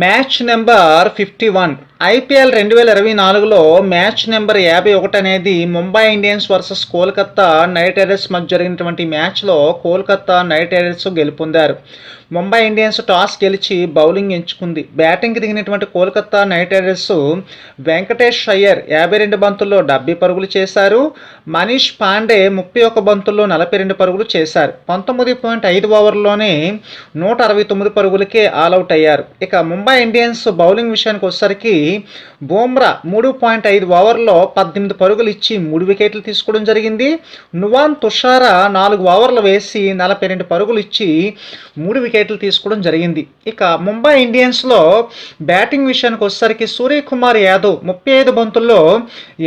Match number 51 IPL 2024లో match number 51 అనేది Mumbai Indians versus Kolkata Knight Riders మధ్య జరిగినటువంటి మ్యాచ్లో కోల్కతా నైట్ రైడర్స్ గెలుపొందారు. ముంబై ఇండియన్స్ టాస్ గెలిచి బౌలింగ్ ఎంచుకుంది. బ్యాటింగ్కి దిగినటువంటి కోల్కతా నైట్ రైడర్స్ వెంకటేష్ అయ్యర్ 52 బంతుల్లో 70 పరుగులు చేశారు. మనీష్ పాండే 31 బంతుల్లో 42 పరుగులు చేశారు. 19.5 ఓవర్లోనే 169 పరుగులకే ఆల్అవుట్ అయ్యారు. ఇక ముంబై ఇండియన్స్ బౌలింగ్ విషయానికి వచ్చేసరికి బూమ్రా 3.5 ఓవర్లో 18 పరుగులు ఇచ్చి 3 వికెట్లు తీసుకోవడం జరిగింది. నువాన్ తుషారా 4 ఓవర్లు వేసి 42 పరుగులు ఇచ్చి 3 వికెట్లు తీసుకోవడం జరిగింది. ఇక ముంబై ఇండియన్స్లో బ్యాటింగ్ విషయానికి వచ్చేసరికి సూర్యకుమార్ యాదవ్ 35 బంతుల్లో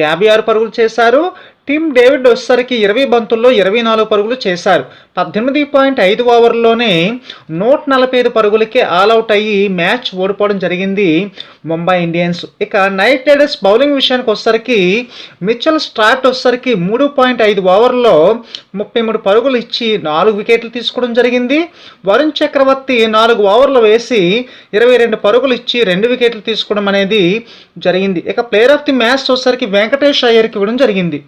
56 పరుగులు చేశారు. టీమ్ డేవిడ్ వచ్చేసరికి 20 బంతుల్లో 24 పరుగులు చేశారు. 18.5 ఓవర్లోనే 145 పరుగులకే ఆల్అవుట్ అయ్యి మ్యాచ్ ఓడిపోవడం జరిగింది ముంబై ఇండియన్స్. ఇక నైట్ రైడర్స్ బౌలింగ్ విషయానికి వచ్చేసరికి మిచెల్ స్టార్క్ వచ్చేసరికి 3.5 ఓవర్లో 33 పరుగులు ఇచ్చి 4 వికెట్లు తీసుకోవడం జరిగింది. వరుణ్ చక్రవర్తి 4 ఓవర్లు వేసి 22 పరుగులు ఇచ్చి 2 వికెట్లు తీసుకోవడం అనేది జరిగింది. ఇక ప్లేయర్ ఆఫ్ ది మ్యాచ్ వచ్చేసరికి వెంకటేష్ అయ్యర్కి ఇవ్వడం జరిగింది.